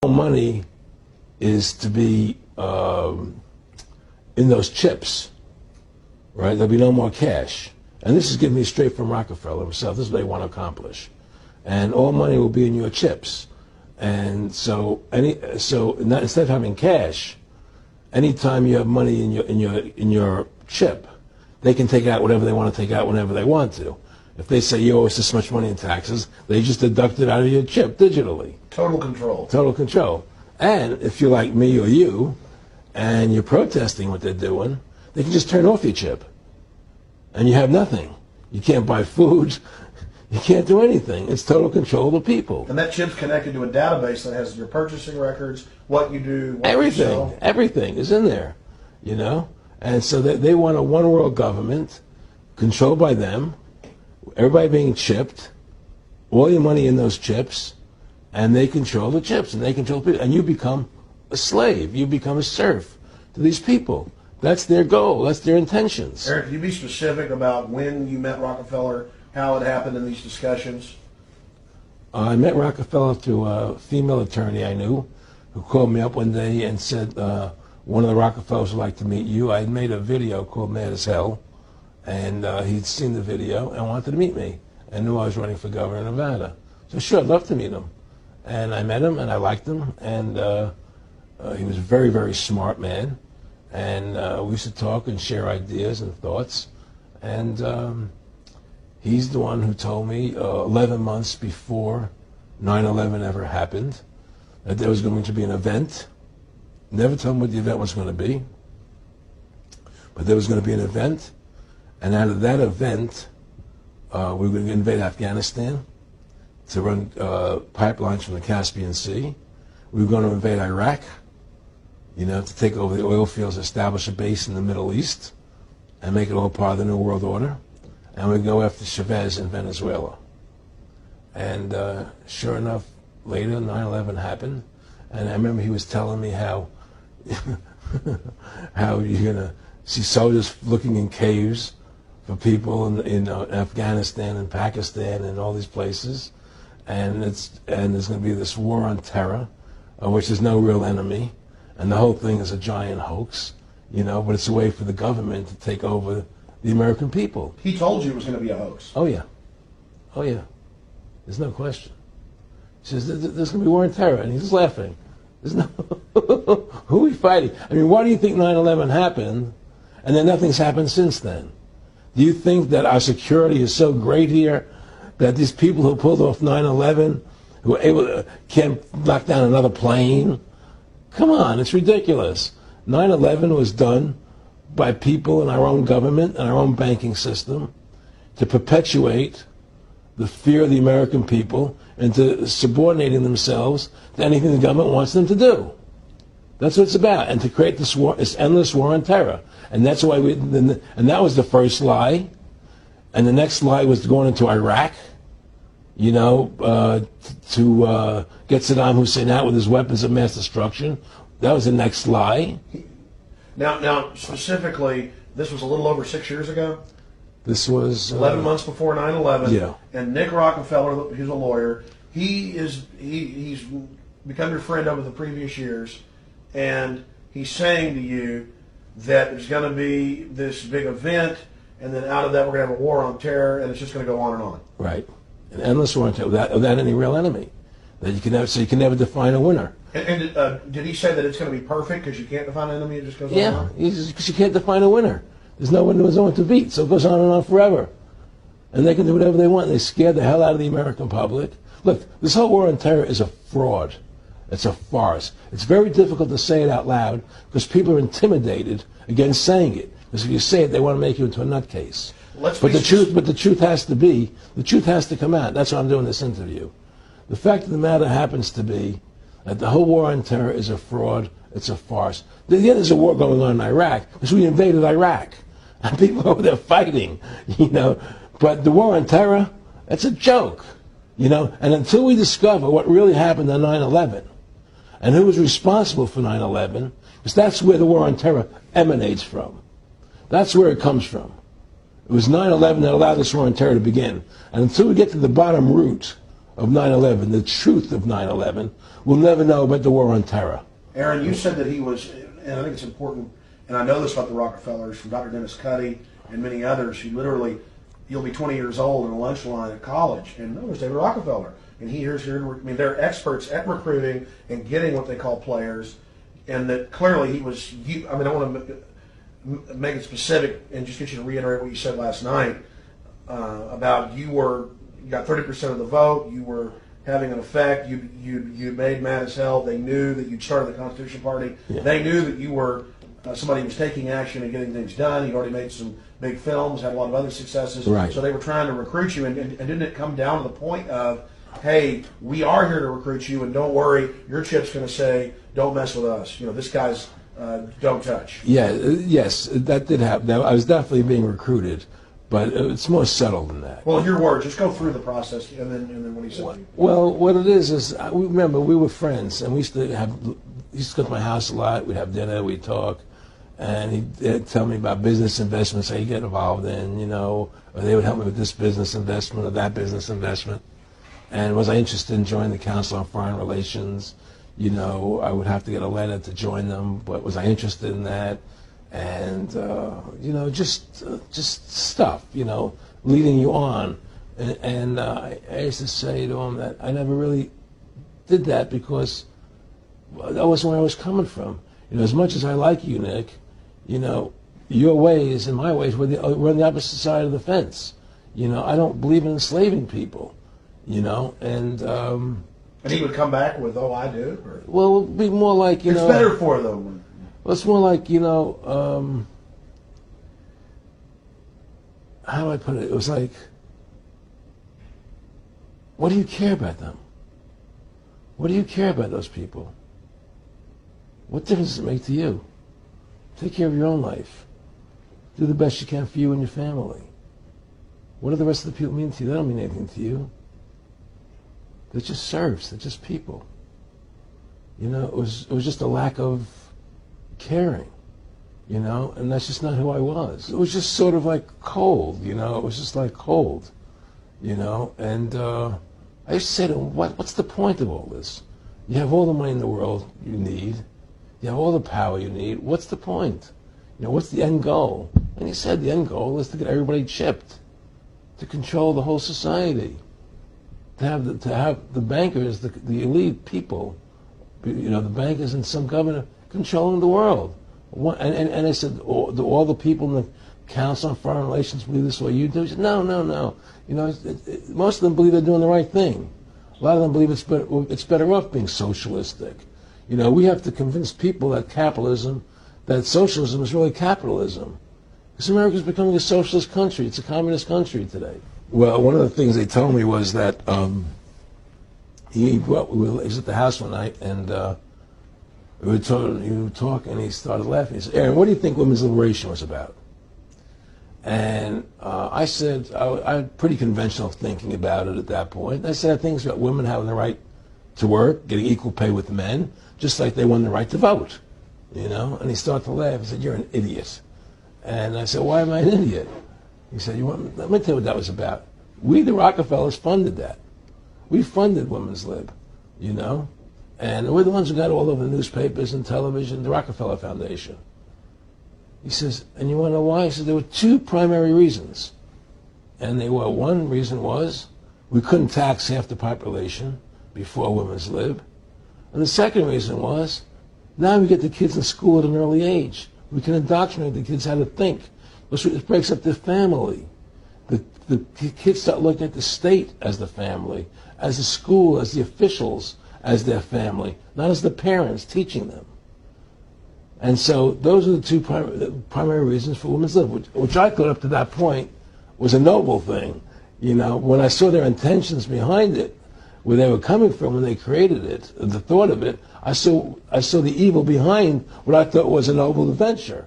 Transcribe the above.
Money is to be in those chips, right? There'll be no more cash. And this is giving me straight from Rockefeller himself. This is what they want to accomplish. And all money will be in your chips. And so instead of having cash, anytime you have money in your chip, they can take out whatever they want to take out whenever they want to. If they say you owe us this much money in taxes, they just deduct it out of your chip digitally. Total control. Total control. And if you're like me or you, and you're protesting what they're doing, they can just turn off your chip. And you have nothing. You can't buy food. You can't do anything. It's total control of the people. And that chip's connected to a database that has your purchasing records, what you do, what everything, you sell. Everything is in there, you know? And so they want a one world government controlled by them, everybody being chipped, all your money in those chips, and they control the chips, and they control people. And you become a slave. You become a serf to these people. That's their goal. That's their intentions. Eric, can you be specific about when you met Rockefeller, how it happened in these discussions? I met Rockefeller through a female attorney I knew who called me up one day and said, one of the Rockefellers would like to meet you. I had made a video called Mad as Hell, and he'd seen the video and wanted to meet me and knew I was running for governor of Nevada. So sure, I'd love to meet him. And I met him, and I liked him, and he was a very, very smart man. And we used to talk and share ideas and thoughts. And he's the one who told me 11 months before 9/11 ever happened that there was going to be an event. Never told me what the event was going to be. But there was going to be an event. And out of that event, we were going to invade Afghanistan to run pipelines from the Caspian Sea. We were going to invade Iraq, you know, to take over the oil fields, establish a base in the Middle East, and make it all part of the New World Order. And we'd go after Chavez in Venezuela. And sure enough, later 9/11 happened. And I remember he was telling me how how you're going to see soldiers looking in caves for people in Afghanistan and Pakistan and all these places. And there's going to be this war on terror, which is no real enemy. And the whole thing is a giant hoax, you know, but it's a way for the government to take over the American people. He told you it was going to be a hoax. Oh, yeah. Oh, yeah. There's no question. He says, there's going to be war on terror. And he's just laughing. There's no... Who are we fighting? I mean, why do you think 9/11 happened and then nothing's happened since then? Do you think that our security is so great here that these people who pulled off 9/11, who were able to, can't knock down another plane? Come on, it's ridiculous. 9/11 was done by people in our own government and our own banking system to perpetuate the fear of the American people into subordinating themselves to anything the government wants them to do. That's what it's about, and to create this war, this endless war on terror. And that's why and that was the first lie. And the next lie was going into Iraq, you know, to get Saddam Hussein out with his weapons of mass destruction. That was the next lie. Now, specifically, this was a little over 6 years ago. This was 11 months before 9/11. Yeah. And Nick Rockefeller, who's a lawyer, he's become your friend over the previous years, and he's saying to you that there's going to be this big event, and then out of that we're going to have a war on terror, and it's just going to go on and on. Right, an endless war on terror without any real enemy. That you can never, so you can never define a winner. And did he say that it's going to be perfect because you can't define an enemy? It just goes on and on? Yeah, because you can't define a winner. There's no one to beat, so it goes on and on forever. And they can do whatever they want. They scare the hell out of the American public. Look, this whole war on terror is a fraud. It's a farce. It's very difficult to say it out loud because people are intimidated against saying it. Because if you say it, they want to make you into a nutcase. But the truth has to come out. That's why I'm doing this interview. The fact of the matter happens to be that the whole war on terror is a fraud. It's a farce. There's a war going on in Iraq because we invaded Iraq. And people over there fighting, you know. But the war on terror, that's a joke, you know. And until we discover what really happened on 9/11 and who was responsible for 9/11, because that's where the war on terror emanates from. That's where it comes from. It was 9/11 that allowed this war on terror to begin. And until we get to the bottom root of 9/11, the truth of 9/11, we'll never know about the war on terror. Aaron, you said that he was, and I think it's important, and I know this about the Rockefellers from Dr. Dennis Cuddy and many others who literally, you'll be 20 years old in a lunch line at college, and there's David Rockefeller. And they're experts at recruiting and getting what they call players, and that clearly he was, I want to make it specific and just get you to reiterate what you said last night about you got 30% of the vote, you were having an effect, you made mad as hell, they knew that you'd started the Constitution Party, they knew that you were somebody who was taking action and getting things done, you'd already made some big films, had a lot of other successes, so they were trying to recruit you, and didn't it come down to the point of, hey, we are here to recruit you, and don't worry, your chip's going to say, don't mess with us. This guy's don't touch. Yes, that did happen. I was definitely being recruited, but it's more subtle than that. Well, in your words, just go through the process, and then what he said. Well, what it is remember, we were friends, and he used to come to my house a lot. We'd have dinner, we'd talk, and he'd tell me about business investments that he'd get involved in, or they would help me with this business investment or that business investment. And was I interested in joining the Council on Foreign Relations? I would have to get a letter to join them, but was I interested in that? And, just stuff, leading you on. And I used to say to him that I never really did that because that wasn't where I was coming from. As much as I like you, Nick, your ways and my ways, we're on the opposite side of the fence. I don't believe in enslaving people. And he would come back with, "Oh, I do." Or? Well, it would be more like it's better for them. Well, it's more like how do I put it? It was like, what do you care about them? What do you care about those people? What difference does it make to you? Take care of your own life. Do the best you can for you and your family. What do the rest of the people mean to you? They don't mean anything to you. They're just serfs. They're just people. It was just a lack of caring, and that's just not who I was. It was just sort of like cold, it was just like cold, and I used to say to him, what's the point of all this? You have all the money in the world you need. You have all the power you need. What's the point? What's the end goal? And he said the end goal is to get everybody chipped, to control the whole society. To have the bankers, the elite people, the bankers and some governor controlling the world. And I said, do all the people in the Council on Foreign Relations believe this way you do? He said, no. Most of them believe they're doing the right thing. A lot of them believe it's better off being socialistic. We have to convince people that socialism is really capitalism. Because America's becoming a socialist country. It's a communist country today. Well, one of the things they told me was that he was at the house one night, and he would talk, and he started laughing. He said, "Aaron, what do you think women's liberation was about?" And I said, I had pretty conventional thinking about it at that point. I said, I think it's about women having the right to work, getting equal pay with men, just like they won the right to vote. And he started to laugh. He said, "You're an idiot." And I said, "Why am I an idiot?" He said, let me tell you what that was about. We, the Rockefellers, funded that. We funded women's lib, and we're the ones who got all over the newspapers and television, the Rockefeller Foundation. He says, and you want to know why? He said, there were two primary reasons. And one reason was we couldn't tax half the population before women's lib. And the second reason was now we get the kids in school at an early age. We can indoctrinate the kids how to think. It breaks up the family. The kids start looking at the state as the family, as the school, as the officials, as their family, not as the parents teaching them. And so those are the two primary reasons for women's lib, which I thought up to that point was a noble thing. When I saw their intentions behind it, where they were coming from when they created it, the thought of it, I saw the evil behind what I thought was a noble adventure.